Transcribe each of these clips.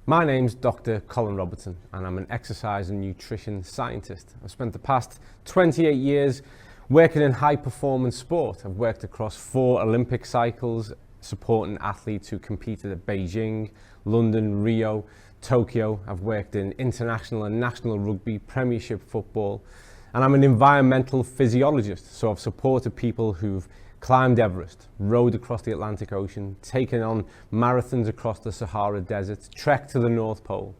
My name's Dr. Colin Robertson and I'm an exercise and nutrition scientist. I've spent the past 28 years working in high performance sport. I've worked across 4 Olympic cycles, supporting athletes who competed at Beijing, London, Rio, Tokyo. I've worked in international and national rugby, premiership football, and I'm an environmental physiologist. So I've supported people who've climbed Everest, rowed across the Atlantic Ocean, taken on marathons across the Sahara Desert, trekked to the North Pole.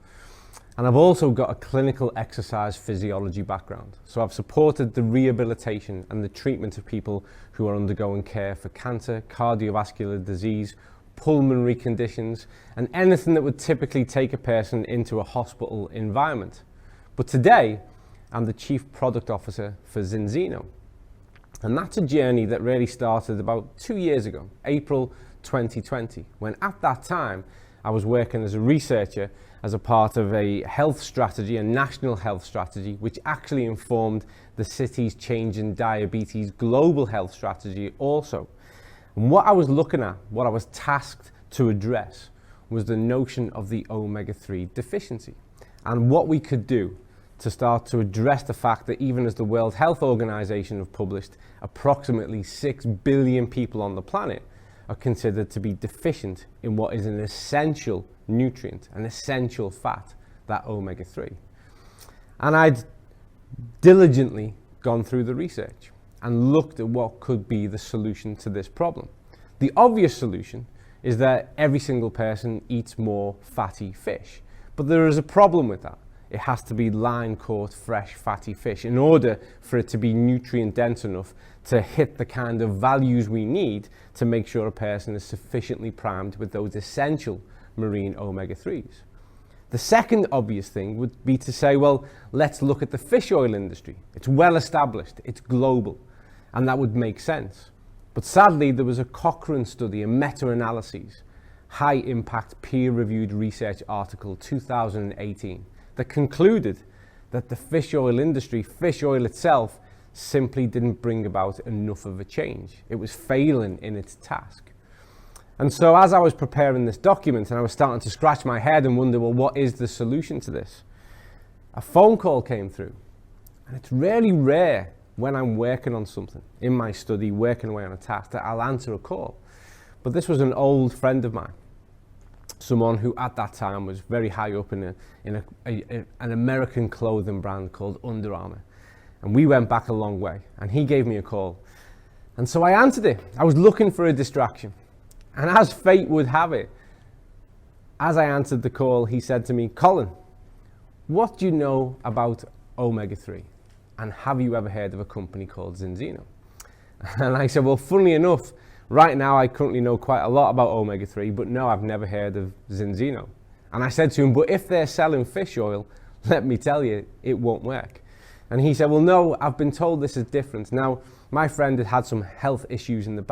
And I've also got a clinical exercise physiology background. So I've supported the rehabilitation and the treatment of people who are undergoing care for cancer, cardiovascular disease, pulmonary conditions, and anything that would typically take a person into a hospital environment. But today, I'm the Chief Product Officer for ZINZINO. And that's a journey that really started about 2 years ago, April 2020, when at that time I was working as a researcher as a part of a health strategy, a national health strategy, which actually informed the city's change in diabetes global health strategy also. And what I was looking at, what I was tasked to address, was the notion of the omega-3 deficiency and what we could do to start to address the fact that even as the World Health Organization have published, approximately 6 billion people on the planet are considered to be deficient in what is an essential nutrient, an essential fat, that omega-3. And I'd diligently gone through the research and looked at what could be the solution to this problem. The obvious solution is that every single person eats more fatty fish, but there is a problem with that. It has to be line-caught, fresh, fatty fish in order for it to be nutrient dense enough to hit the kind of values we need to make sure a person is sufficiently primed with those essential marine omega-3s. The second obvious thing would be to say, well, let's look at the fish oil industry. It's well established, it's global, and that would make sense. But sadly, there was a Cochrane study, a meta-analysis, high-impact peer-reviewed research article 2018, that concluded that the fish oil industry, fish oil itself, simply didn't bring about enough of a change. It was failing in its task. And so as I was preparing this document and I was starting to scratch my head and wonder, well, what is the solution to this? A phone call came through. And it's really rare when I'm working on something, in my study, working away on a task, that I'll answer a call. But this was an old friend of mine, someone who at that time was very high up in an American clothing brand called Under Armour. And we went back a long way, and he gave me a call. And so I answered it. I was looking for a distraction. And as fate would have it, as I answered the call, he said to me, Colin, what do you know about omega-3? And have you ever heard of a company called ZINZINO? And I said, well, funnily enough, right now I currently know quite a lot about omega-3, but no, I've never heard of ZINZINO. And I said to him, but if they're selling fish oil, let me tell you, it won't work. And he said, well, no, I've been told this is different. Now, my friend had had some health issues in the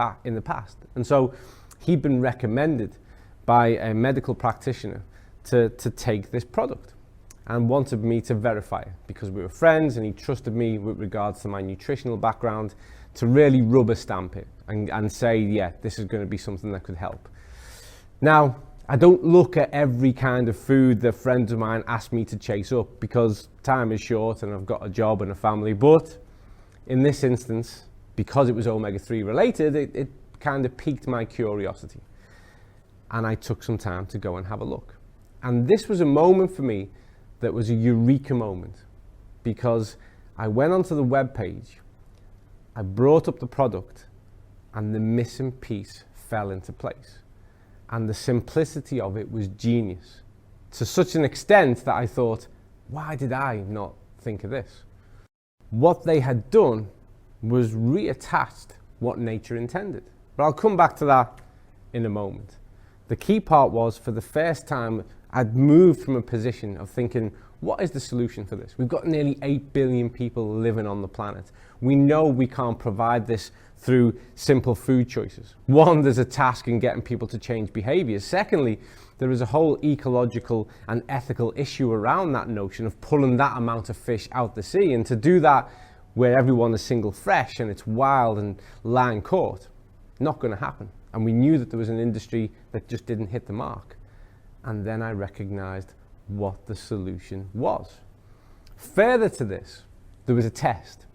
past. And so he'd been recommended by a medical practitioner to take this product and wanted me to verify it because we were friends and he trusted me with regards to my nutritional background to really rubber stamp it and say, yeah, this is going to be something that could help. Now, I don't look at every kind of food that friends of mine ask me to chase up because time is short and I've got a job and a family. But in this instance, because it was omega-3 related, it kind of piqued my curiosity. And I took some time to go and have a look. And this was a moment for me that was a eureka moment because I went onto the webpage, I brought up the product, and the missing piece fell into place. And the simplicity of it was genius, to such an extent that I thought, why did I not think of this? What they had done was reattached what nature intended. But I'll come back to that in a moment. The key part was, for the first time, I'd moved from a position of thinking, what is the solution for this? We've got nearly 8 billion people living on the planet. We know we can't provide this through simple food choices. One, there's a task in getting people to change behaviors. Secondly, there is a whole ecological and ethical issue around that notion of pulling that amount of fish out the sea. And to do that where everyone is single fresh and it's wild and line caught, not going to happen. And we knew that there was an industry that just didn't hit the mark. And then I recognized what the solution was. Further to this, there was a test.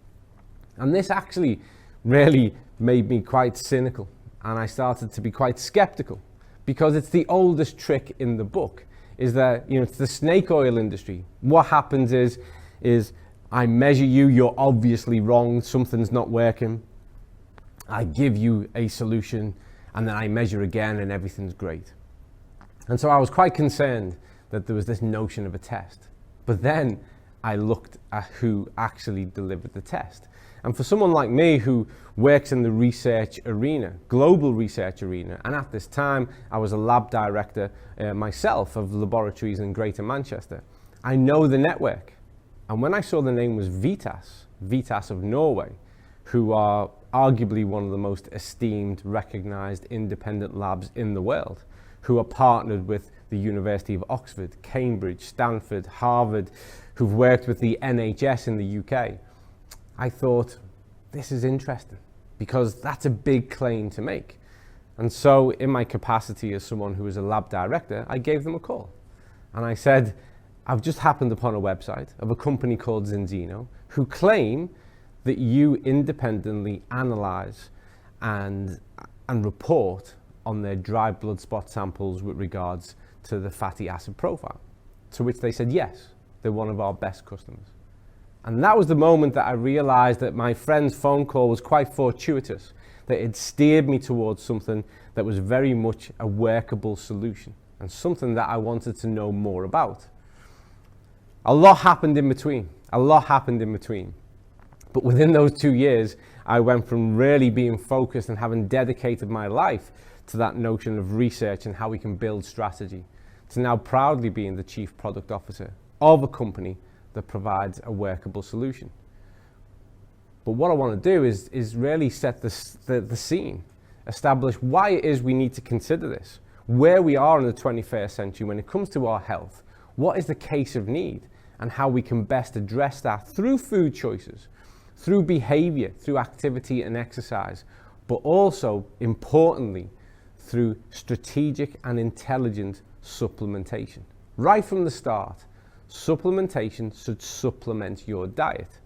And this actually really made me quite cynical. And I started to be quite skeptical, because it's the oldest trick in the book, is that, it's the snake oil industry. What happens is I measure you, you're obviously wrong, something's not working. I give you a solution, and then I measure again and everything's great. And so I was quite concerned that there was this notion of a test. But then I looked at who actually delivered the test. And for someone like me who works in the research arena, global research arena, and at this time I was a lab director myself of laboratories in Greater Manchester, I know the network. And when I saw the name was Vitas of Norway, who are arguably one of the most esteemed, recognized independent labs in the world, who are partnered with the University of Oxford, Cambridge, Stanford, Harvard, who've worked with the NHS in the UK, I thought, this is interesting, because that's a big claim to make. And so in my capacity as someone who is a lab director, I gave them a call. And I said, I've just happened upon a website of a company called ZINZINO, who claim that you independently analyze and report on their dry blood spot samples with regards to the fatty acid profile. To which they said, yes, they're one of our best customers. And that was the moment that I realized that my friend's phone call was quite fortuitous, that it steered me towards something that was very much a workable solution, and something that I wanted to know more about. A lot happened in between. But within those 2 years, I went from really being focused and having dedicated my life to that notion of research and how we can build strategy, to now proudly being the chief product officer of a company that provides a workable solution. But what I want to do is really set the scene, establish why it is we need to consider this, where we are in the 21st century when it comes to our health, what is the case of need, and how we can best address that through food choices, through behavior, through activity and exercise, but also, importantly, through strategic and intelligent supplementation. Right from the start, supplementation should supplement your diet.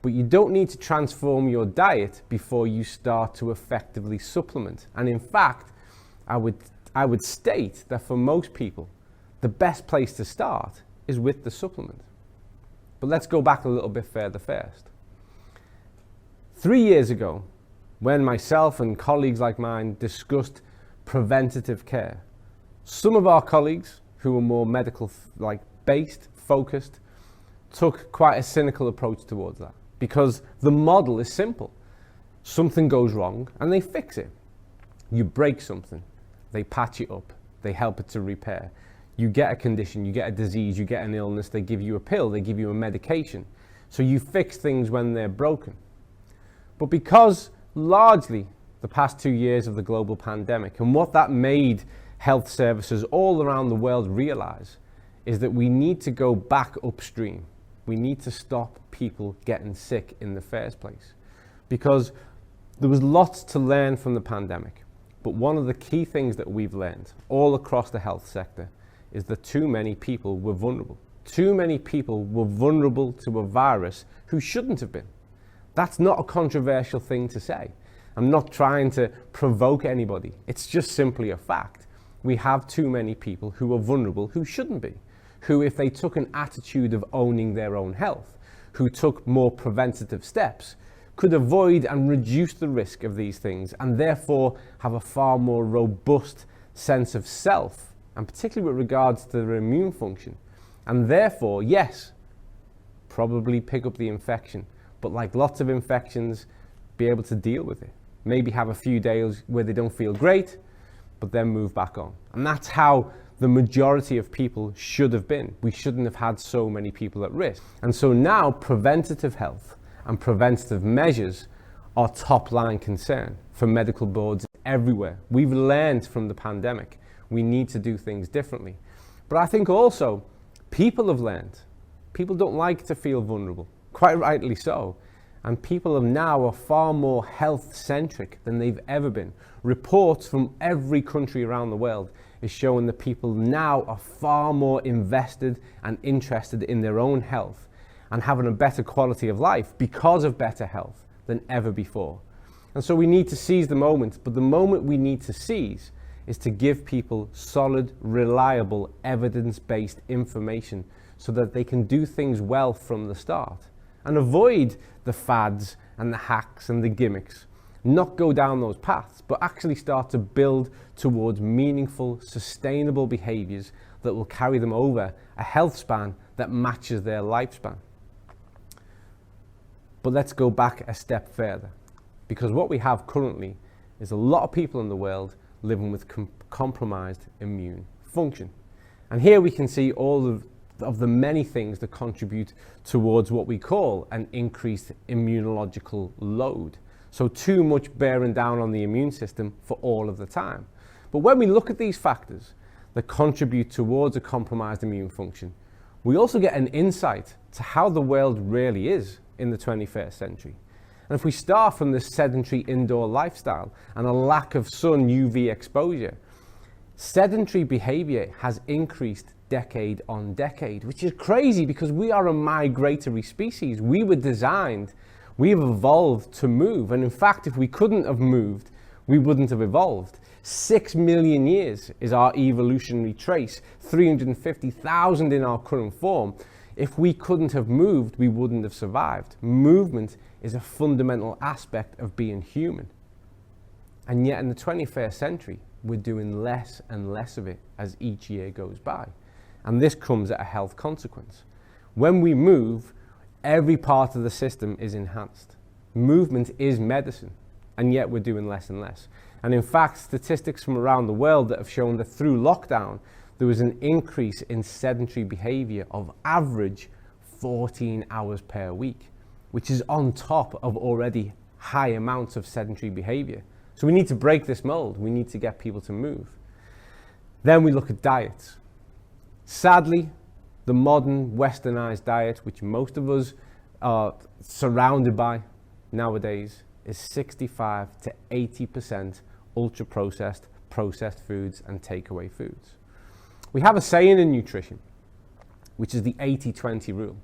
But you don't need to transform your diet before you start to effectively supplement. And in fact, I would state that for most people, the best place to start is with the supplement. But let's go back a little bit further first. 3 years ago, when myself and colleagues like mine discussed preventative care, some of our colleagues who were more medical based, focused, took quite a cynical approach towards that, because the model is simple. Something goes wrong and they fix it. You break something, they patch it up, they help it to repair. You get a condition, you get a disease, you get an illness, they give you a pill, they give you a medication. So you fix things when they're broken. But because largely the past 2 years of the global pandemic, and what that made health services all around the world realize, is that we need to go back upstream. We need to stop people getting sick in the first place. Because there was lots to learn from the pandemic. But one of the key things that we've learned all across the health sector is that too many people were vulnerable. Too many people were vulnerable to a virus who shouldn't have been. That's not a controversial thing to say. I'm not trying to provoke anybody. It's just simply a fact. We have too many people who are vulnerable who shouldn't be, who, if they took an attitude of owning their own health, who took more preventative steps, could avoid and reduce the risk of these things, and therefore have a far more robust sense of self, and particularly with regards to their immune function. And therefore, yes, probably pick up the infection, but like lots of infections, be able to deal with it. Maybe have a few days where they don't feel great, but then move back on. And that's how the majority of people should have been. We shouldn't have had so many people at risk. And so now preventative health and preventative measures are top line concern for medical boards everywhere. We've learned from the pandemic. We need to do things differently. But I think also people have learned. People don't like to feel vulnerable, quite rightly so. And people now are far more health-centric than they've ever been. Reports from every country around the world is showing that people now are far more invested and interested in their own health and having a better quality of life because of better health than ever before. And so we need to seize the moment, but the moment we need to seize is to give people solid, reliable, evidence-based information so that they can do things well from the start and avoid the fads and the hacks and the gimmicks. Not go down those paths, but actually start to build towards meaningful, sustainable behaviors that will carry them over a health span that matches their lifespan. But let's go back a step further, because what we have currently is a lot of people in the world living with compromised immune function. And here we can see all of the many things that contribute towards what we call an increased immunological load. So too much bearing down on the immune system for all of the time. But when we look at these factors that contribute towards a compromised immune function, we also get an insight to how the world really is in the 21st century. And if we start from this sedentary indoor lifestyle and a lack of sun UV exposure, sedentary behavior has increased decade on decade, which is crazy because we are a migratory species. We've evolved to move. And in fact, if we couldn't have moved, we wouldn't have evolved. 6 million years is our evolutionary trace, 350,000 in our current form. If we couldn't have moved, we wouldn't have survived. Movement is a fundamental aspect of being human. And yet in the 21st century, we're doing less and less of it as each year goes by. And this comes at a health consequence. When we move, every part of the system is enhanced. Movement is medicine, and yet we're doing less and less. And in fact, statistics from around the world that have shown that through lockdown, there was an increase in sedentary behavior of average 14 hours per week, which is on top of already high amounts of sedentary behavior. So we need to break this mold. We need to get people to move. Then we look at diets. Sadly, the modern westernized diet, which most of us are surrounded by nowadays, is 65 to 80% ultra-processed, processed foods and takeaway foods. We have a saying in nutrition, which is the 80-20 rule.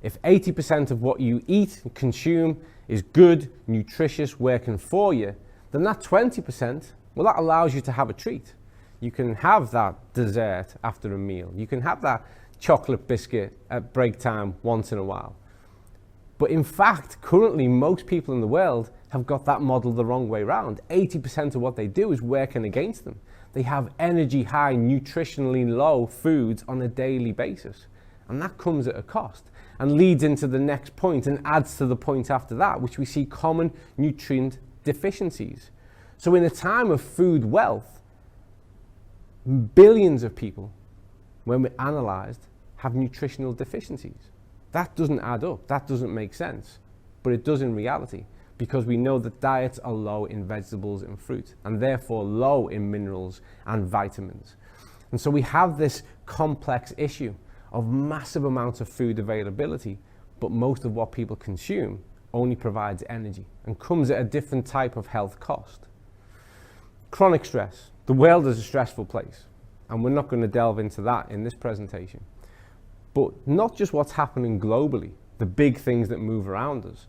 If 80% of what you eat and consume is good, nutritious, working for you, then that 20%, well, that allows you to have a treat. You can have that dessert after a meal. You can have that chocolate biscuit at break time once in a while. But in fact, currently, most people in the world have got that model the wrong way around. 80% of what they do is working against them. They have energy high, nutritionally low foods on a daily basis. And that comes at a cost and leads into the next point and adds to the point after that, which we see common nutrient deficiencies. So in a time of food wealth, billions of people, when we're analysed, have nutritional deficiencies. That doesn't add up. That doesn't make sense. But it does in reality, because we know that diets are low in vegetables and fruit, and therefore low in minerals and vitamins. And so we have this complex issue of massive amounts of food availability, but most of what people consume only provides energy and comes at a different type of health cost. Chronic stress. The world is a stressful place, and we're not going to delve into that in this presentation. But not just what's happening globally, the big things that move around us.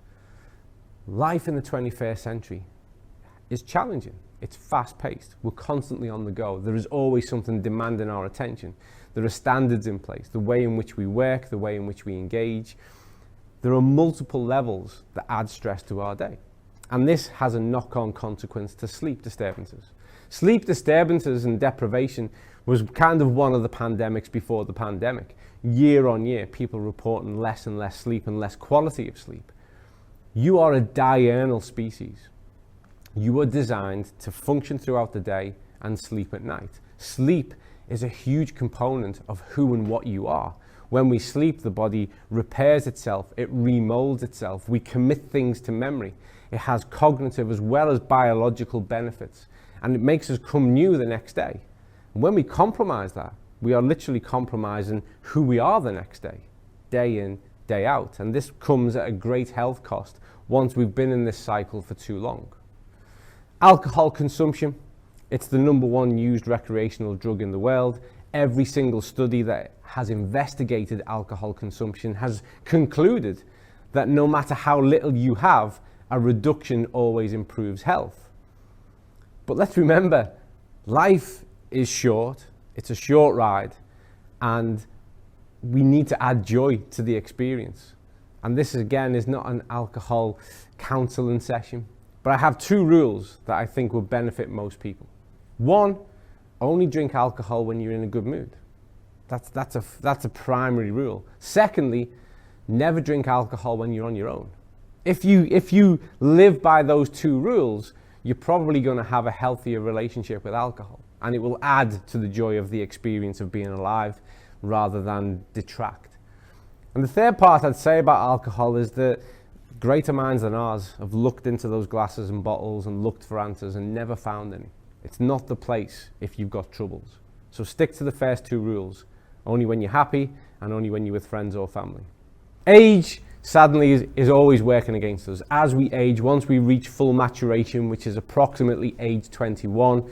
Life in the 21st century is challenging. It's fast-paced. We're constantly on the go. There is always something demanding our attention. There are standards in place, the way in which we work, the way in which we engage. There are multiple levels that add stress to our day. And this has a knock-on consequence to sleep disturbances. Sleep disturbances and deprivation was kind of one of the pandemics before the pandemic. Year on year, people reporting less and less sleep and less quality of sleep. You are a diurnal species. You are designed to function throughout the day and sleep at night. Sleep is a huge component of who and what you are. When we sleep, the body repairs itself, it remolds itself, we commit things to memory. It has cognitive as well as biological benefits, and it makes us come new the next day. And when we compromise that, we are literally compromising who we are the next day, day in, day out. And this comes at a great health cost once we've been in this cycle for too long. Alcohol consumption It's the #1 used recreational drug in the world. Every single study that has investigated alcohol consumption has concluded that no matter how little you have, a reduction always improves health. But let's remember, life is short, it's a short ride, and we need to add joy to the experience. And this again is not an alcohol counseling session, but I have 2 rules that I think will benefit most people. 1, only drink alcohol when you're in a good mood. That's a primary rule. Secondly, never drink alcohol when you're on your own. If you live by those 2 rules, you're probably going to have a healthier relationship with alcohol, and it will add to the joy of the experience of being alive rather than detract. And the third part I'd say about alcohol is that greater minds than ours have looked into those glasses and bottles and looked for answers and never found any. It's not the place if you've got troubles. So stick to the first 2 rules, only when you're happy and only when you're with friends or family. Age, sadly, is always working against us. As we age, once we reach full maturation, which is approximately age 21,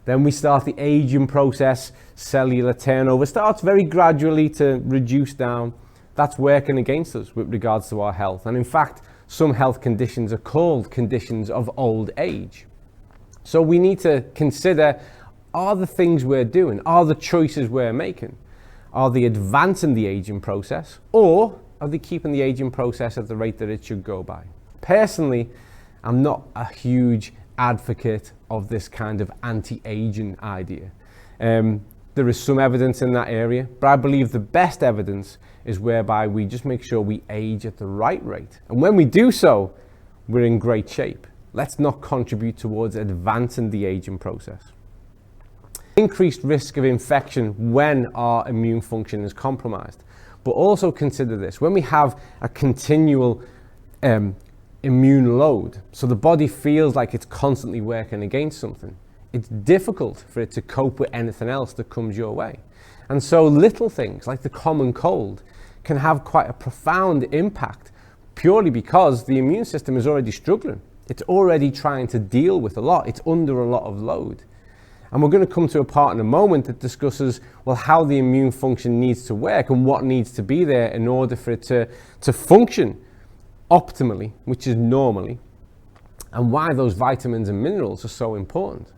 then we start the aging process. Cellular turnover starts very gradually to reduce down. That's working against us with regards to our health. And in fact, some health conditions are called conditions of old age. So we need to consider, are the things we're doing, are the choices we're making, are they advancing the aging process, or are they keeping the aging process at the rate that it should go by? Personally, I'm not a huge advocate of this kind of anti-aging idea. There is some evidence in that area, but I believe the best evidence is whereby we just make sure we age at the right rate. And when we do so, we're in great shape. Let's not contribute towards advancing the aging process. Increased risk of infection when our immune function is compromised. But also consider this, when we have a continual immune load, so the body feels like it's constantly working against something, it's difficult for it to cope with anything else that comes your way. And so little things like the common cold can have quite a profound impact purely because the immune system is already struggling. It's already trying to deal with a lot. It's under a lot of load. And we're going to come to a part in a moment that discusses, well, how the immune function needs to work and what needs to be there in order for it to function optimally, which is normally, and why those vitamins and minerals are so important.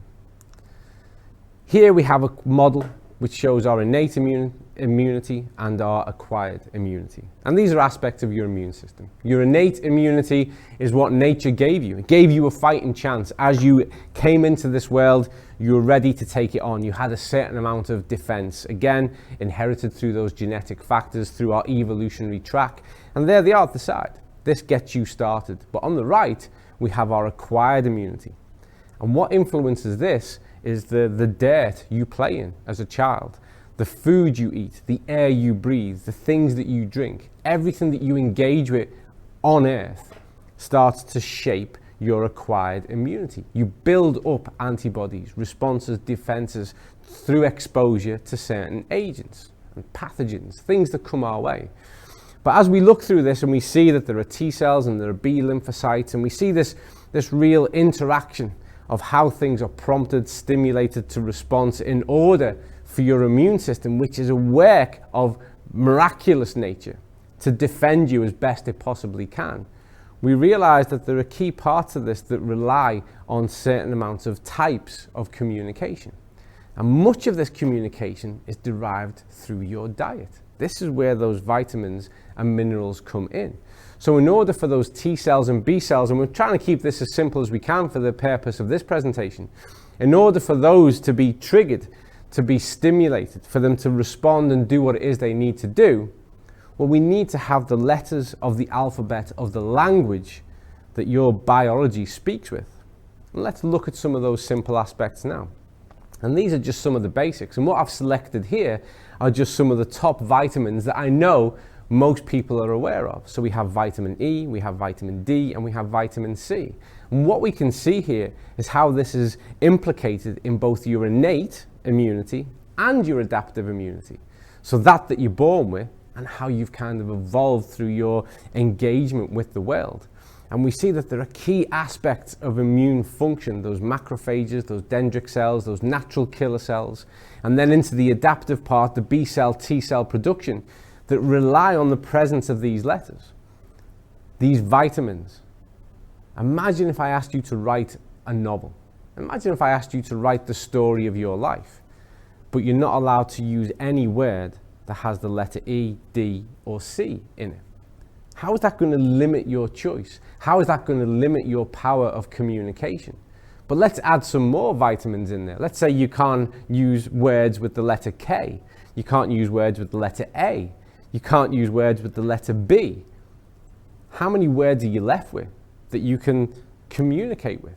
Here we have a model which shows our innate immunity and our acquired immunity. And these are aspects of your immune system. Your innate immunity is what nature gave you. It gave you a fighting chance. As you came into this world, you were ready to take it on. You had a certain amount of defense, again, inherited through those genetic factors, through our evolutionary track. And there they are at the side. This gets you started. But on the right, we have our acquired immunity. And what influences this is the dirt you play in as a child, the food you eat, the air you breathe, the things that you drink, everything that you engage with on earth starts to shape your acquired immunity. You build up antibodies, responses, defenses through exposure to certain agents and pathogens, things that come our way. But as we look through this and we see that there are T cells and there are B lymphocytes, and we see this real interaction of how things are prompted, stimulated to response in order for your immune system, which is a work of miraculous nature, to defend you as best it possibly can. We realize that there are key parts of this that rely on certain amounts of types of communication. And much of this communication is derived through your diet. This is where those vitamins and minerals come in. So in order for those T cells and B cells, and we're trying to keep this as simple as we can for the purpose of this presentation, in order for those to be triggered, to be stimulated, for them to respond and do what it is they need to do, well, we need to have the letters of the alphabet of the language that your biology speaks with. And let's look at some of those simple aspects now. And these are just some of the basics. And what I've selected here are just some of the top vitamins that I know most people are aware of. So we have vitamin E, we have vitamin D, and we have vitamin C. And what we can see here is how this is implicated in both your innate immunity and your adaptive immunity. So that you're born with and how you've kind of evolved through your engagement with the world. And we see that there are key aspects of immune function, those macrophages, those dendritic cells, those natural killer cells, and then into the adaptive part, the B cell, T cell production, that rely on the presence of these letters, these vitamins. Imagine if I asked you to write a novel. Imagine if I asked you to write the story of your life, but you're not allowed to use any word that has the letter E, D, or C in it. How is that going to limit your choice? How is that going to limit your power of communication? But let's add some more vitamins in there. Let's say you can't use words with the letter K. You can't use words with the letter A. You can't use words with the letter B. How many words are you left with that you can communicate with?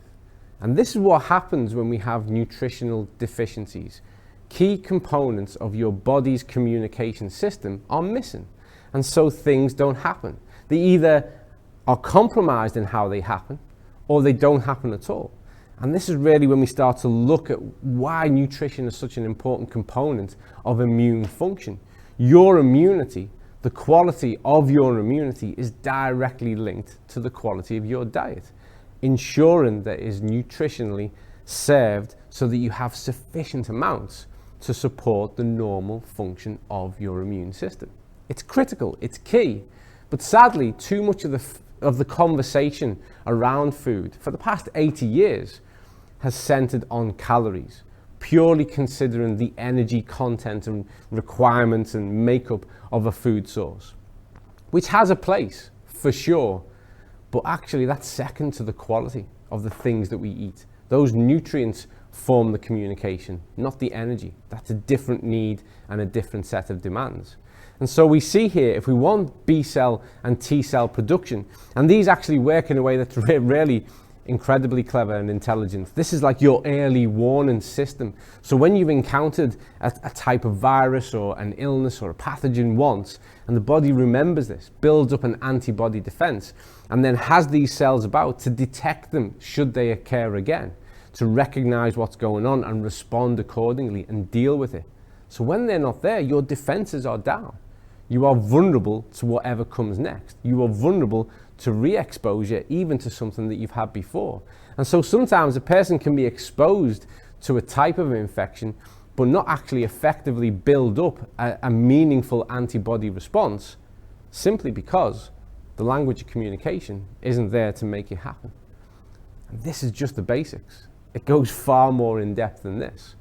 And this is what happens when we have nutritional deficiencies. Key components of your body's communication system are missing, and so things don't happen. They either are compromised in how they happen, or they don't happen at all. And this is really when we start to look at why nutrition is such an important component of immune function. Your immunity, the quality of your immunity, is directly linked to the quality of your diet, ensuring that it is nutritionally served so that you have sufficient amounts to support the normal function of your immune system. It's critical, it's key, but sadly, too much of the conversation around food for the past 80 years has centered on calories, purely considering the energy content and requirements and makeup of a food source, which has a place for sure, but actually that's second to the quality of the things that we eat. Those nutrients form the communication, not the energy. That's a different need and a different set of demands. And so we see here, if we want B cell and T cell production, and these actually work in a way that's really incredibly clever and intelligent. This is like your early warning system. So when you've encountered a type of virus or an illness or a pathogen once, and the body remembers this, builds up an antibody defense, and then has these cells about to detect them should they occur again, to recognize what's going on and respond accordingly and deal with it. So when they're not there, your defenses are down. You are vulnerable to whatever comes next. You are vulnerable to re-exposure, even to something that you've had before. And so sometimes a person can be exposed to a type of infection, but not actually effectively build up a meaningful antibody response, simply because the language of communication isn't there to make it happen. And this is just the basics. It goes far more in depth than this.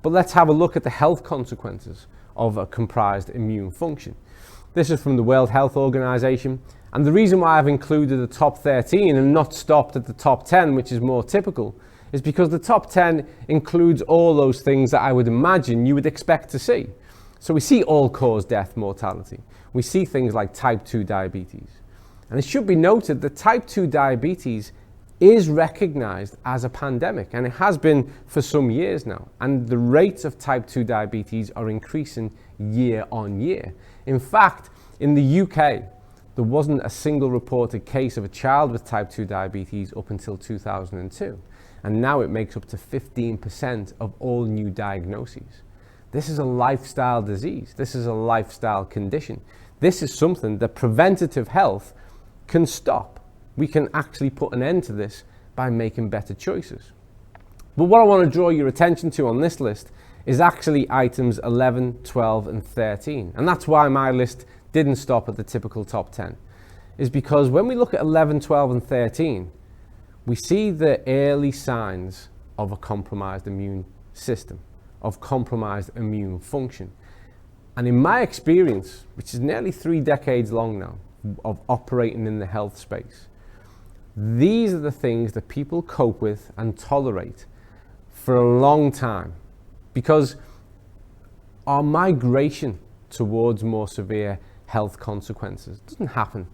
But let's have a look at the health consequences of a comprised immune function. This is from the World Health Organization. And the reason why I've included the top 13 and not stopped at the top 10, which is more typical, is because the top 10 includes all those things that I would imagine you would expect to see. So we see all-cause death mortality. We see things like type 2 diabetes. And it should be noted that type 2 diabetes is recognized as a pandemic, and it has been for some years now. And the rates of type 2 diabetes are increasing year on year. In fact, in the UK, there wasn't a single reported case of a child with type 2 diabetes up until 2002. And now it makes up to 15% of all new diagnoses. This is a lifestyle disease. This is a lifestyle condition. This is something that preventative health can stop. We can actually put an end to this by making better choices. But what I want to draw your attention to on this list is actually items 11, 12, and 13. And that's why my list didn't stop at the typical top 10, is because when we look at 11, 12, and 13, we see the early signs of a compromised immune system, of compromised immune function. And in my experience, which is nearly 3 decades long now, of operating in the health space, these are the things that people cope with and tolerate for a long time, because our migration towards more severe health consequences doesn't happen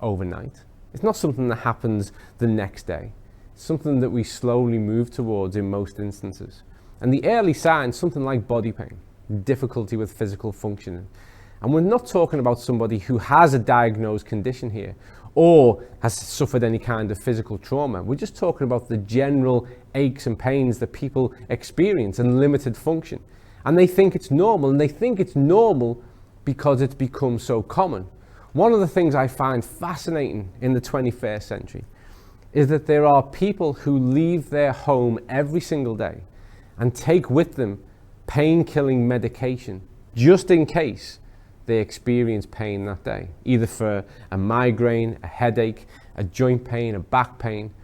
overnight. It's not something that happens the next day. It's something that we slowly move towards in most instances. And the early signs, something like body pain, difficulty with physical functioning. And we're not talking about somebody who has a diagnosed condition here or has suffered any kind of physical trauma. We're just talking about the general aches and pains that people experience and limited function. And they think it's normal, and they think it's normal because it's become so common. One of the things I find fascinating in the 21st century is that there are people who leave their home every single day and take with them pain-killing medication just in case they experience pain that day, either for a migraine, a headache, a joint pain, a back pain.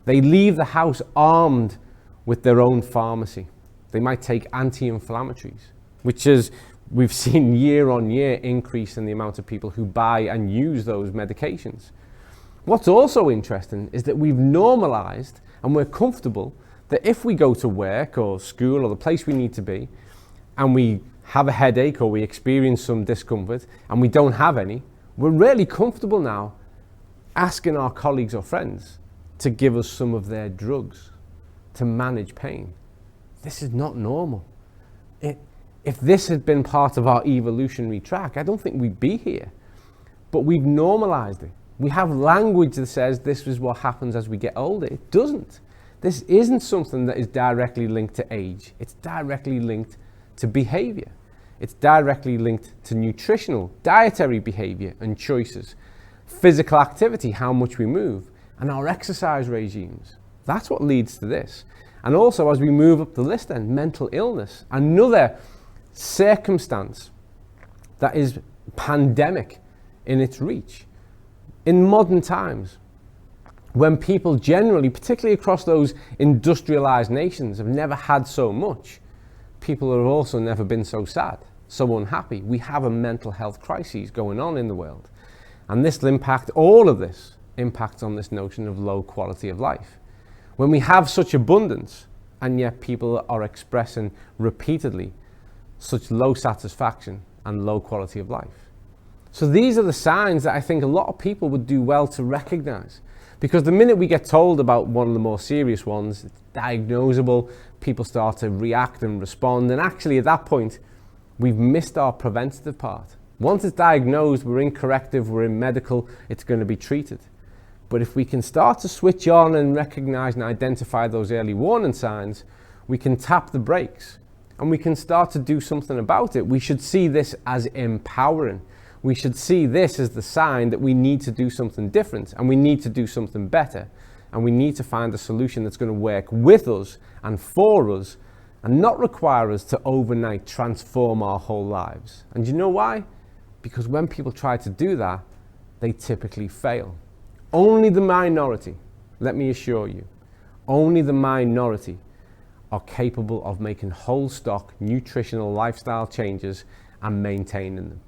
They leave the house armed with their own pharmacy. They might take anti-inflammatories, which is, we've seen year on year increase in the amount of people who buy and use those medications. What's also interesting is that we've normalized and we're comfortable that if we go to work or school or the place we need to be and we have a headache or we experience some discomfort and we don't have any, we're really comfortable now asking our colleagues or friends to give us some of their drugs to manage pain. This is not normal. If this had been part of our evolutionary track, I don't think we'd be here. But we've normalized it. We have language that says this is what happens as we get older. It doesn't. This isn't something that is directly linked to age. It's directly linked to behavior. It's directly linked to nutritional, dietary behavior and choices, physical activity, how much we move, and our exercise regimes. That's what leads to this. And also, as we move up the list then, mental illness, another circumstance that is pandemic in its reach. In modern times, when people generally, particularly across those industrialized nations, have never had so much, people have also never been so sad, so unhappy. We have a mental health crisis going on in the world. And this will impact, all of this impacts on this notion of low quality of life. When we have such abundance, and yet people are expressing repeatedly such low satisfaction and low quality of life. So these are the signs that I think a lot of people would do well to recognize. Because the minute we get told about one of the more serious ones, it's diagnosable, people start to react and respond, and actually at that point, we've missed our preventative part. Once it's diagnosed, we're in corrective, we're in medical, it's going to be treated. But if we can start to switch on and recognize and identify those early warning signs, we can tap the brakes and we can start to do something about it. We should see this as empowering. We should see this as the sign that we need to do something different and we need to do something better. And we need to find a solution that's going to work with us and for us and not require us to overnight transform our whole lives. And you know why? Because when people try to do that, they typically fail. Only the minority, let me assure you, only the minority are capable of making whole stock nutritional lifestyle changes and maintaining them.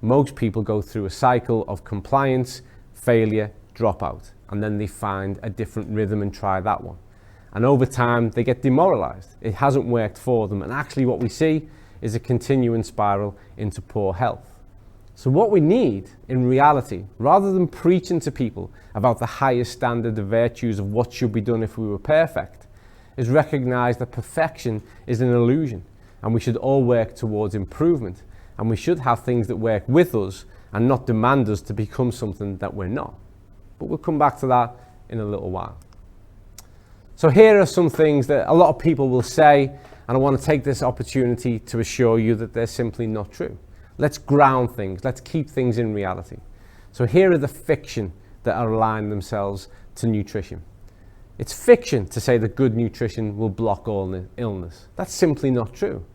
Most people go through a cycle of compliance, failure, dropout, and then they find a different rhythm and try that one. And over time, they get demoralized. It hasn't worked for them. And actually what we see is a continuing spiral into poor health. So what we need in reality, rather than preaching to people about the highest standard of virtues of what should be done if we were perfect, is recognize that perfection is an illusion and we should all work towards improvement. And we should have things that work with us and not demand us to become something that we're not. But we'll come back to that in a little while. So here are some things that a lot of people will say, and I want to take this opportunity to assure you that they're simply not true. Let's ground things. Let's keep things in reality. So here are the fiction that are aligning themselves to nutrition. It's fiction to say that good nutrition will block all illness. That's simply not true.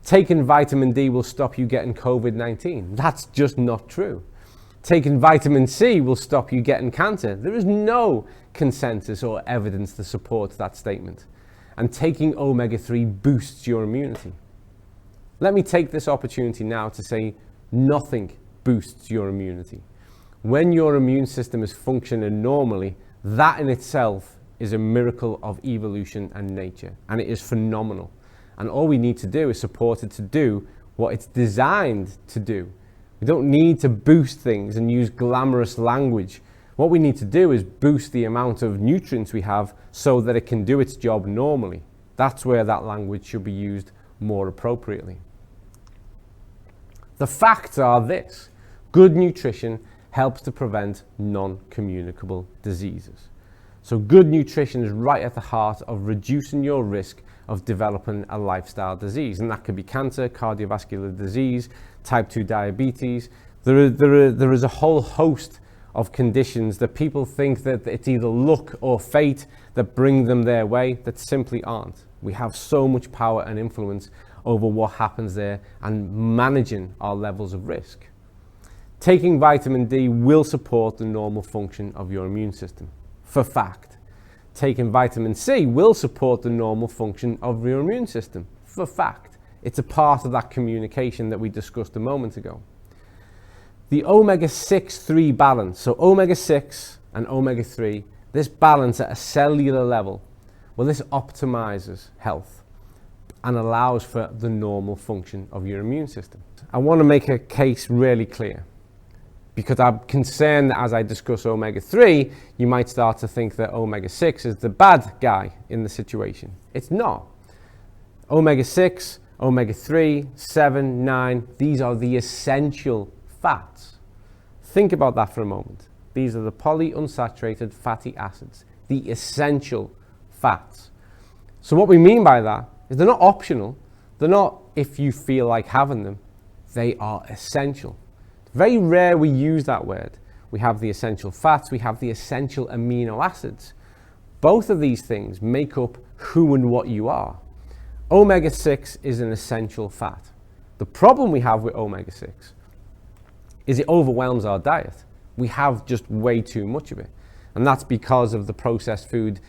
Taking vitamin D will stop you getting COVID-19. That's just not true. Taking vitamin C will stop you getting cancer. There is no consensus or evidence to support that statement. And taking omega-3 boosts your immunity. Let me take this opportunity now to say nothing boosts your immunity. When your immune system is functioning normally, that in itself is a miracle of evolution and nature, and it is phenomenal. And all we need to do is support it to do what it's designed to do. We don't need to boost things and use glamorous language. What we need to do is boost the amount of nutrients we have so that it can do its job normally. That's where that language should be used more appropriately. The facts are this: good nutrition helps to prevent non-communicable diseases. So good nutrition is right at the heart of reducing your risk of developing a lifestyle disease. And that could be cancer, cardiovascular disease, type 2 diabetes, There is a whole host of conditions that people think that it's either luck or fate that bring them their way, that simply aren't. We have so much power and influence over what happens there and managing our levels of risk. Taking vitamin D will support the normal function of your immune system, for fact. Taking vitamin C will support the normal function of your immune system, for fact. It's a part of that communication that we discussed a moment ago. The omega-6-3 balance, so omega-6 and omega-3, this balance at a cellular level, well, this optimizes health and allows for the normal function of your immune system. I want to make a case really clear, because I'm concerned that as I discuss omega-3, you might start to think that omega-6 is the bad guy in the situation. It's not. Omega-6, omega-3, 7, 9, these are the essential fats. Think about that for a moment. These are the polyunsaturated fatty acids, the essential fats. So what we mean by that is they're not optional. They're not if you feel like having them. They are essential. Very rare we use that word. We have the essential fats, we have the essential amino acids. Both of these things make up who and what you are. Omega-6 is an essential fat. The problem we have with omega-6 is it overwhelms our diet. We have just way too much of it. And that's because of the processed food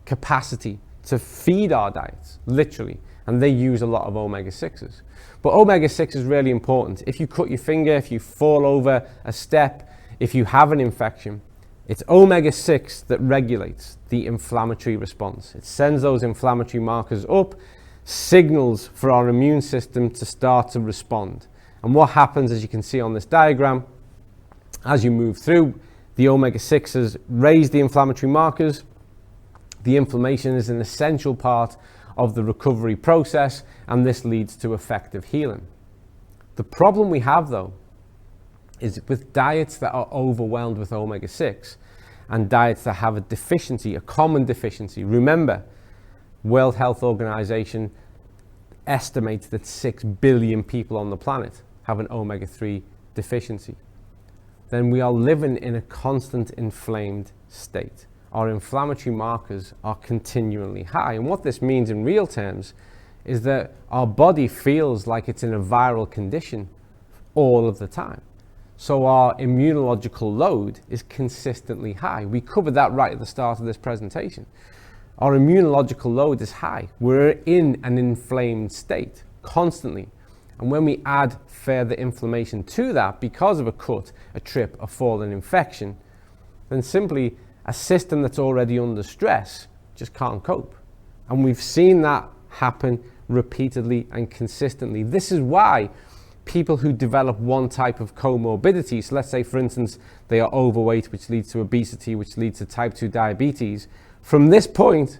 capacity to feed our diets, literally. And they use a lot of omega-6s. But omega-6 is really important. If you cut your finger, if you fall over a step, if you have an infection, it's omega-6 that regulates the inflammatory response. It sends those inflammatory markers up, signals for our immune system to start to respond. And what happens, as you can see on this diagram, as you move through, the omega-6s raise the inflammatory markers. The inflammation is an essential part of the recovery process, and this leads to effective healing. The problem we have, though, is with diets that are overwhelmed with omega-6 and diets that have a deficiency, a common deficiency. Remember, World Health Organization estimates that 6 billion people on the planet have an omega-3 deficiency. Then we are living in a constant inflamed state. Our inflammatory markers are continually high. And what this means in real terms is that our body feels like it's in a viral condition all of the time. So our immunological load is consistently high. We covered that right at the start of this presentation. Our immunological load is high. We're in an inflamed state constantly. And when we add further inflammation to that because of a cut, a trip, a fall, an infection, then simply a system that's already under stress just can't cope. And we've seen that happen repeatedly and consistently. This is why people who develop one type of comorbidity, so let's say for instance they are overweight, which leads to obesity, which leads to type 2 diabetes, from this point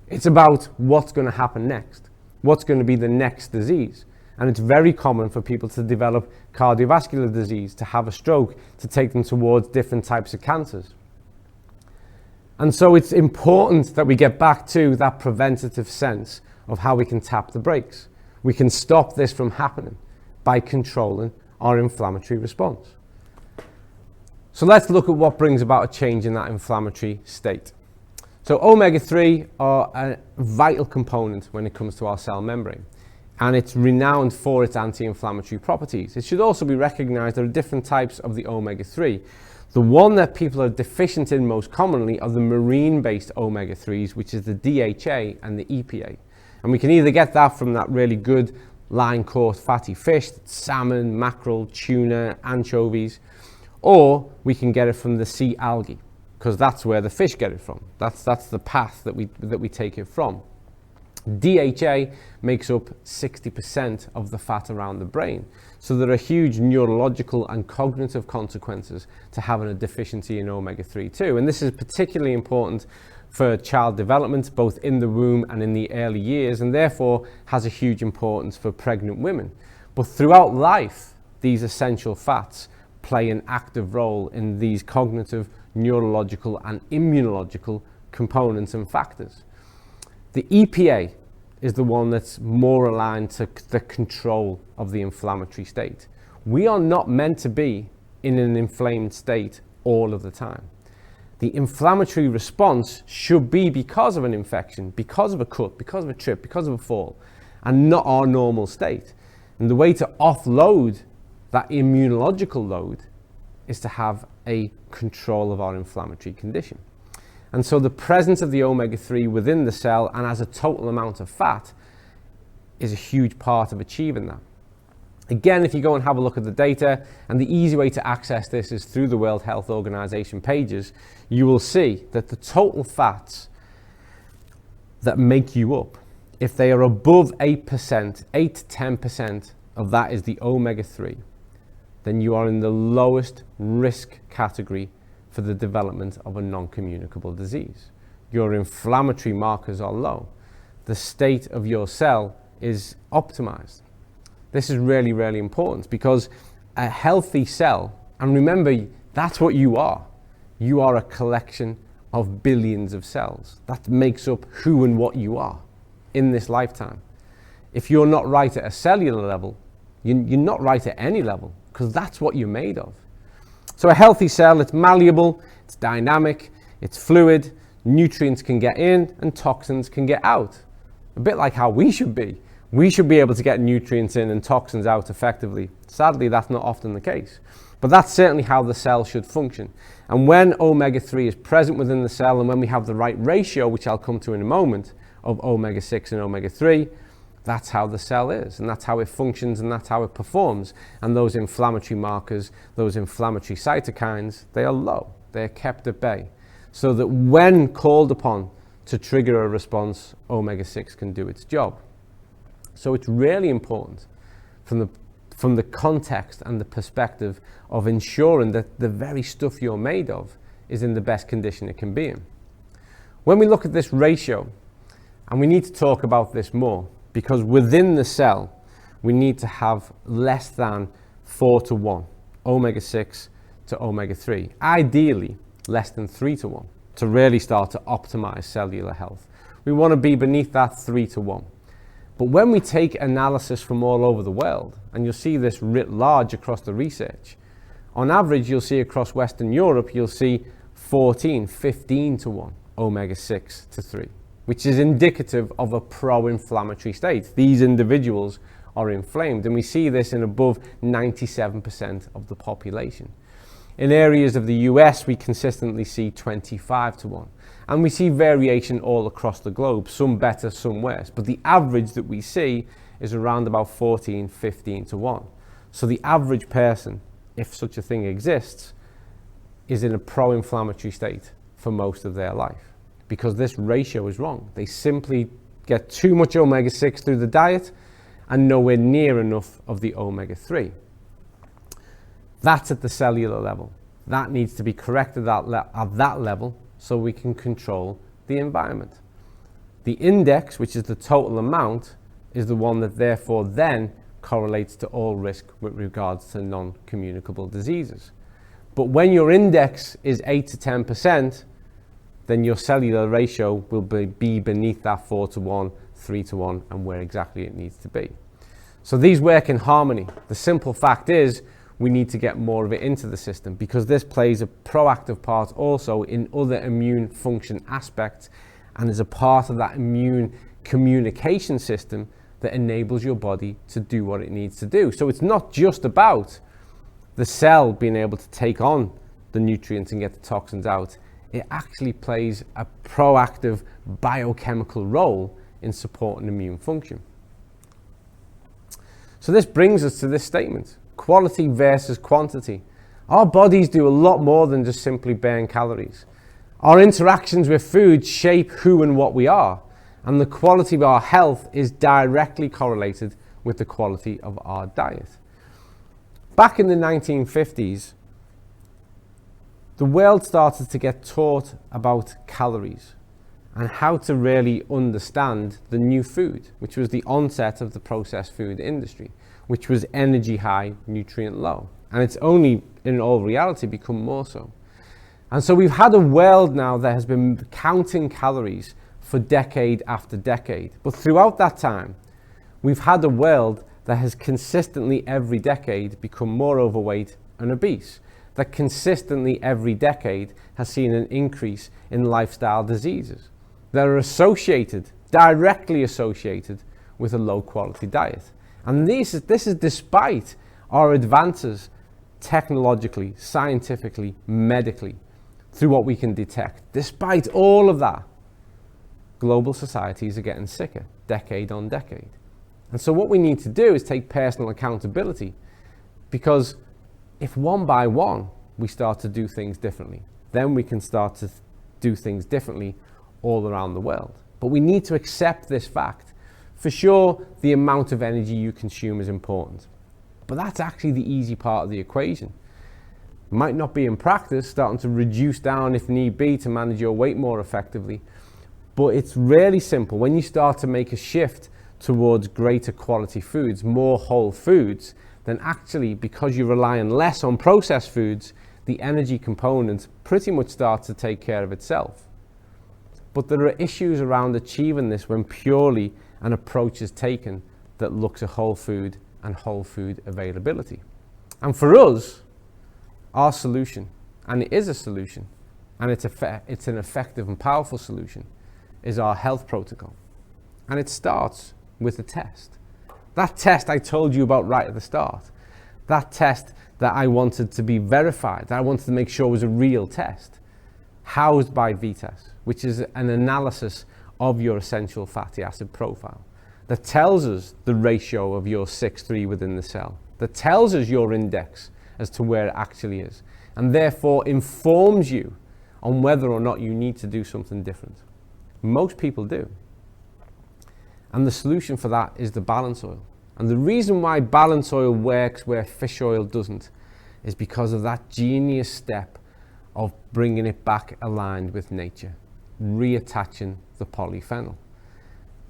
it's about what's going to happen next, what's going to be the next disease. And it's very common for people to develop cardiovascular disease, to have a stroke, to take them towards different types of cancers. And so it's important that we get back to that preventative sense of how we can tap the brakes. We can stop this from happening by controlling our inflammatory response. So let's look at what brings about a change in that inflammatory state. So omega-3 are a vital component when it comes to our cell membrane, and it's renowned for its anti-inflammatory properties. It should also be recognized there are different types of the omega-3. The one that people are deficient in most commonly are the marine-based omega-3s, which is the DHA and the EPA. And we can either get that from that really good line-caught fatty fish, salmon, mackerel, tuna, anchovies, or we can get it from the sea algae, because that's where the fish get it from. That's the path that we take it from. DHA makes up 60% of the fat around the brain. So there are huge neurological and cognitive consequences to having a deficiency in omega-3 too. And this is particularly important for child development, both in the womb and in the early years, and therefore has a huge importance for pregnant women. But throughout life, these essential fats play an active role in these cognitive, neurological, and immunological components and factors. The EPA is the one that's more aligned to the control of the inflammatory state, We are not meant to be in an inflamed state all of the time. The inflammatory response should be because of an infection, because of a cut, because of a trip, because of a fall, and not our normal state. And the way to offload that immunological load is to have a control of our inflammatory condition. And so the presence of the omega-3 within the cell and as a total amount of fat is a huge part of achieving that. Again, if you go and have a look at the data, and the easy way to access this is through the World Health Organization pages, you will see that the total fats that make you up, if they are above 8%, 8 to 10% of that is the omega-3, then you are in the lowest risk category for the development of a non-communicable disease. Your inflammatory markers are low. The state of your cell is optimized. This is really, really important because a healthy cell, and remember, that's what you are. You are a collection of billions of cells. That makes up who and what you are in this lifetime. If you're not right at a cellular level, you're not right at any level, because that's what you're made of. So a healthy cell, it's malleable, it's dynamic, it's fluid, nutrients can get in and toxins can get out. A bit like how we should be. We should be able to get nutrients in and toxins out effectively. Sadly, that's not often the case. But that's certainly how the cell should function. And when omega-3 is present within the cell, and when we have the right ratio, which I'll come to in a moment, of omega-6 and omega-3, that's how the cell is, and that's how it functions, and that's how it performs. And those inflammatory markers, those inflammatory cytokines, they are low. They are kept at bay. So that when called upon to trigger a response, omega-6 can do its job. So it's really important from the context and the perspective of ensuring that the very stuff you're made of is in the best condition it can be in. When we look at this ratio, and we need to talk about this more, because within the cell, we need to have less than 4:1, omega-6 to omega-3. Ideally, less than 3:1 to really start to optimize cellular health. We want to be beneath that 3:1. But when we take analysis from all over the world, and you'll see this writ large across the research, on average, you'll see across Western Europe, you'll see 15:1 omega-6 to 3, which is indicative of a pro-inflammatory state. These individuals are inflamed, and we see this in above 97% of the population. In areas of the US, we consistently see 25:1. And we see variation all across the globe, some better, some worse. But the average that we see is around about 15:1. So the average person, if such a thing exists, is in a pro-inflammatory state for most of their life, because this ratio is wrong. They simply get too much omega-6 through the diet and nowhere near enough of the omega-3. That's at the cellular level. That needs to be corrected at that level so we can control the environment. The index, which is the total amount, is the one that therefore then correlates to all risk with regards to non-communicable diseases. But when your index is 8 to 10%, then your cellular ratio will be beneath that 4:1, 3:1, and where exactly it needs to be. So these work in harmony. The simple fact is, we need to get more of it into the system, because this plays a proactive part also in other immune function aspects, and is a part of that immune communication system that enables your body to do what it needs to do. So it's not just about the cell being able to take on the nutrients and get the toxins out. It actually plays a proactive biochemical role in supporting immune function. So this brings us to this statement: quality versus quantity. Our bodies do a lot more than just simply burn calories. Our interactions with food shape who and what we are, and the quality of our health is directly correlated with the quality of our diet. Back in the 1950s, the world started to get taught about calories and how to really understand the new food, which was the onset of the processed food industry, which was energy high, nutrient low. And it's only in all reality become more so. And so we've had a world now that has been counting calories for decade after decade. But throughout that time, we've had a world that has consistently every decade become more overweight and obese, that consistently every decade has seen an increase in lifestyle diseases that are associated, directly associated, with a low quality diet. And this is despite our advances technologically, scientifically, medically, through what we can detect. Despite all of that, global societies are getting sicker, decade on decade. And so what we need to do is take personal accountability, because if one by one we start to do things differently, then we can start to do things differently all around the world. But we need to accept this fact. For sure, the amount of energy you consume is important, but that's actually the easy part of the equation. Might not be in practice, starting to reduce down if need be to manage your weight more effectively, but it's really simple. When you start to make a shift towards greater quality foods, more whole foods, then actually, because you're relying less on processed foods, the energy component pretty much starts to take care of itself. But there are issues around achieving this when purely an approach is taken that looks at whole food and whole food availability. And for us, our solution, and it is a solution, and it's an effective and powerful solution, is our health protocol. And it starts with a test. That test I told you about right at the start. That test that I wanted to be verified, that I wanted to make sure was a real test, housed by VTES, which is an analysis of your essential fatty acid profile, that tells us the ratio of your 6-3 within the cell, that tells us your index as to where it actually is, and therefore informs you on whether or not you need to do something different. Most people do. And the solution for that is the balance oil. And the reason why balance oil works where fish oil doesn't is because of that genius step of bringing it back aligned with nature, reattaching the polyphenol.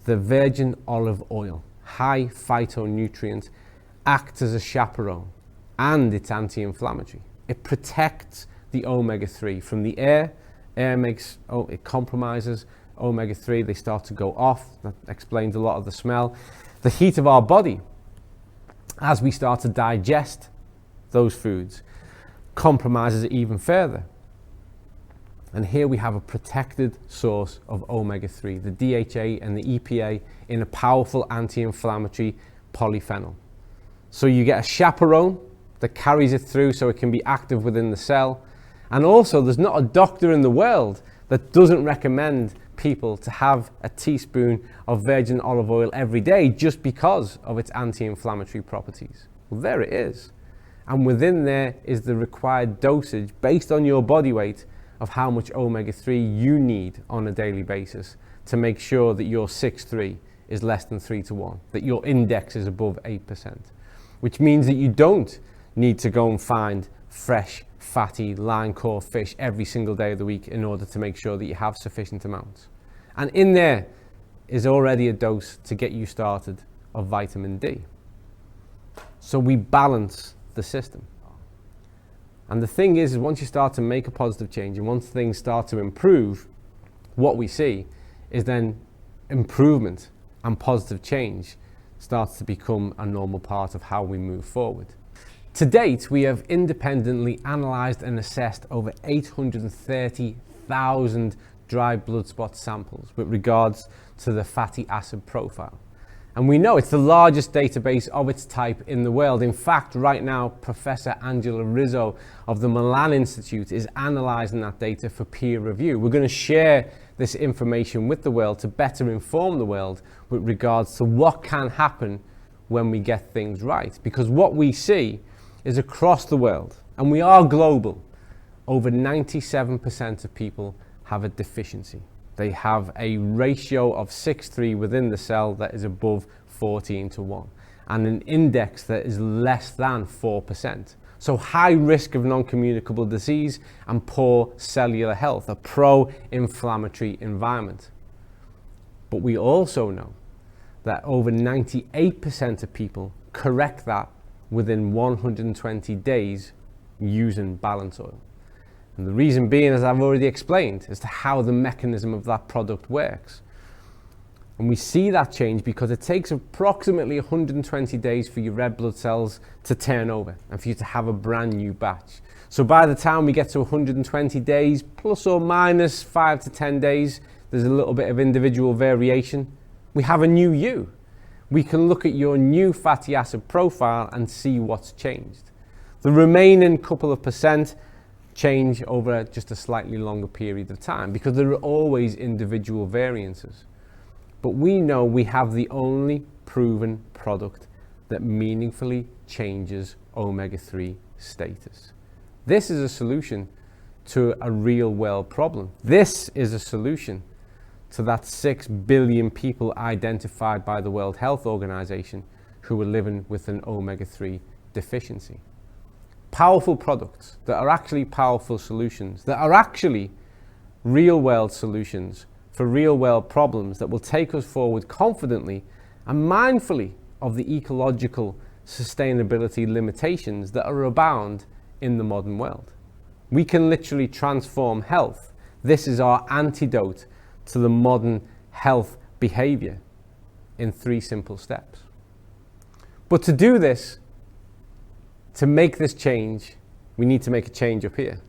The virgin olive oil, high phytonutrient, acts as a chaperone, and it's anti-inflammatory. It protects the omega-3 from the air. It compromises omega-3, they start to go off. That explains a lot of the smell. The heat of our body, as we start to digest those foods, compromises it even further. And here we have a protected source of omega-3, the DHA and the EPA, in a powerful anti-inflammatory polyphenol. So you get a chaperone that carries it through so it can be active within the cell. And also, there's not a doctor in the world that doesn't recommend people to have a teaspoon of virgin olive oil every day just because of its anti-inflammatory properties. Well, there it is. And within there is the required dosage based on your body weight of how much omega-3 you need on a daily basis to make sure that your 6-3 is less than 3-1, that your index is above 8%, which means that you don't need to go and find fresh, fatty, line-core fish every single day of the week in order to make sure that you have sufficient amounts. And in there is already a dose to get you started of vitamin D. So we balance the system. And the thing is once you start to make a positive change and once things start to improve, what we see is then improvement and positive change starts to become a normal part of how we move forward. To date, we have independently analysed and assessed over 830,000 dry blood spot samples with regards to the fatty acid profile. And we know it's the largest database of its type in the world. In fact, right now, Professor Angela Rizzo of the Milan Institute is analysing that data for peer review. We're going to share this information with the world to better inform the world with regards to what can happen when we get things right. Because what we see is across the world, and we are global, over 97% of people have a deficiency. They have a ratio of 6-3 within the cell that is above 14-1 and an index that is less than 4%. So high risk of non-communicable disease and poor cellular health, a pro-inflammatory environment. But we also know that over 98% of people correct that within 120 days using balance oil. And the reason being, as I've already explained, as to how the mechanism of that product works. And we see that change because it takes approximately 120 days for your red blood cells to turn over and for you to have a brand new batch. So by the time we get to 120 days, plus or minus 5 to 10 days, there's a little bit of individual variation, we have a new you. We can look at your new fatty acid profile and see what's changed. The remaining couple of percent change over just a slightly longer period of time because there are always individual variances. But we know we have the only proven product that meaningfully changes omega-3 status. This is a solution to a real world problem. This is a solution to that 6 billion people identified by the World Health Organization who are living with an omega-3 deficiency. Powerful products that are actually powerful solutions, that are actually real world solutions for real world problems that will take us forward confidently and mindfully of the ecological sustainability limitations that are abound in the modern world. We can literally transform health. This is our antidote to the modern health behavior in 3 simple steps. But to do this, to make this change, we need to make a change up here.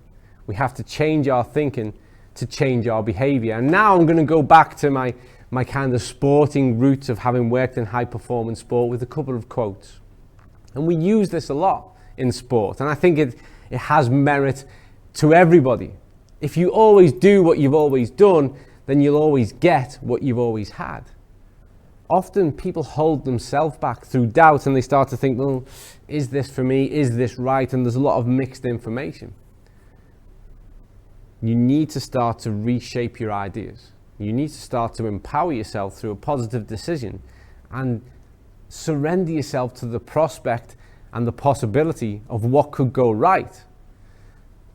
We have to change our thinking to change our behavior. And now I'm going to go back to my kind of sporting roots of having worked in high performance sport with a couple of quotes. And we use this a lot in sport. And I think it has merit to everybody. If you always do what you've always done, then you'll always get what you've always had. Often people hold themselves back through doubt and they start to think, well, is this for me? Is this right? And there's a lot of mixed information. You need to start to reshape your ideas. You need to start to empower yourself through a positive decision and surrender yourself to the prospect and the possibility of what could go right.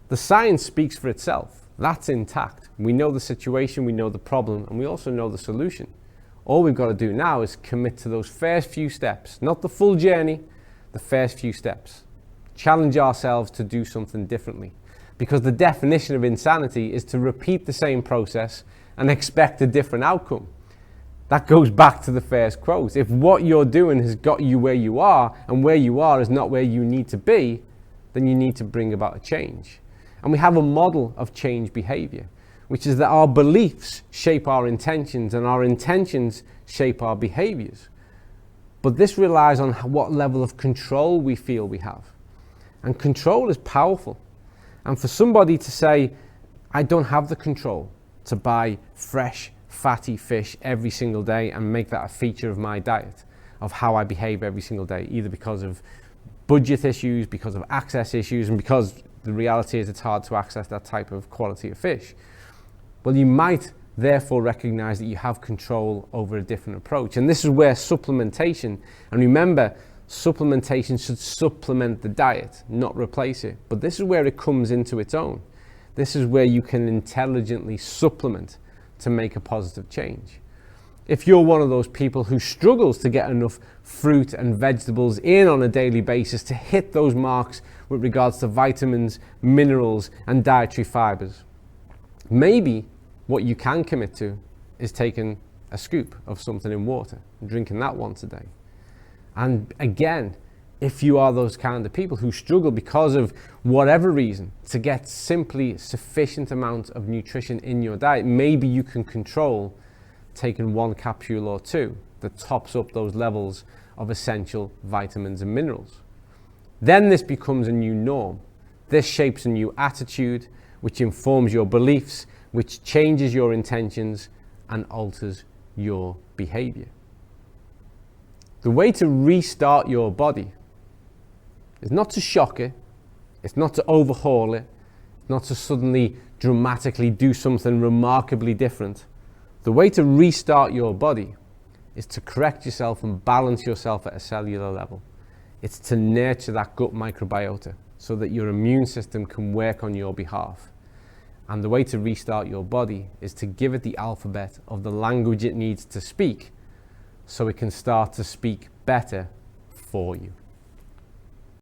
The science speaks for itself. That's intact. We know the situation, we know the problem, and we also know the solution. All we've got to do now is commit to those first few steps, not the full journey, the first few steps. Challenge ourselves to do something differently. Because the definition of insanity is to repeat the same process and expect a different outcome. That goes back to the first quote. If what you're doing has got you where you are, and where you are is not where you need to be, then you need to bring about a change. And we have a model of change behavior, which is that our beliefs shape our intentions and our intentions shape our behaviors. But this relies on what level of control we feel we have. And control is powerful. And for somebody to say, I don't have the control to buy fresh, fatty fish every single day and make that a feature of my diet, of how I behave every single day, either because of budget issues, because of access issues, and because the reality is it's hard to access that type of quality of fish. Well, you might therefore recognize that you have control over a different approach. And this is where supplementation, and remember, supplementation should supplement the diet, not replace it. But this is where it comes into its own. This is where you can intelligently supplement to make a positive change. If you're one of those people who struggles to get enough fruit and vegetables in on a daily basis to hit those marks with regards to vitamins, minerals, and dietary fibers, maybe what you can commit to is taking a scoop of something in water and drinking that once a day. And again, if you are those kind of people who struggle because of whatever reason to get simply sufficient amount of nutrition in your diet, maybe you can control taking 1 capsule or 2 that tops up those levels of essential vitamins and minerals. Then this becomes a new norm. This shapes a new attitude, which informs your beliefs, which changes your intentions and alters your behavior. The way to restart your body is not to shock it, it's not to overhaul it, it's not to suddenly dramatically do something remarkably different. The way to restart your body is to correct yourself and balance yourself at a cellular level. It's to nurture that gut microbiota so that your immune system can work on your behalf. And the way to restart your body is to give it the alphabet of the language it needs to speak so it can start to speak better for you.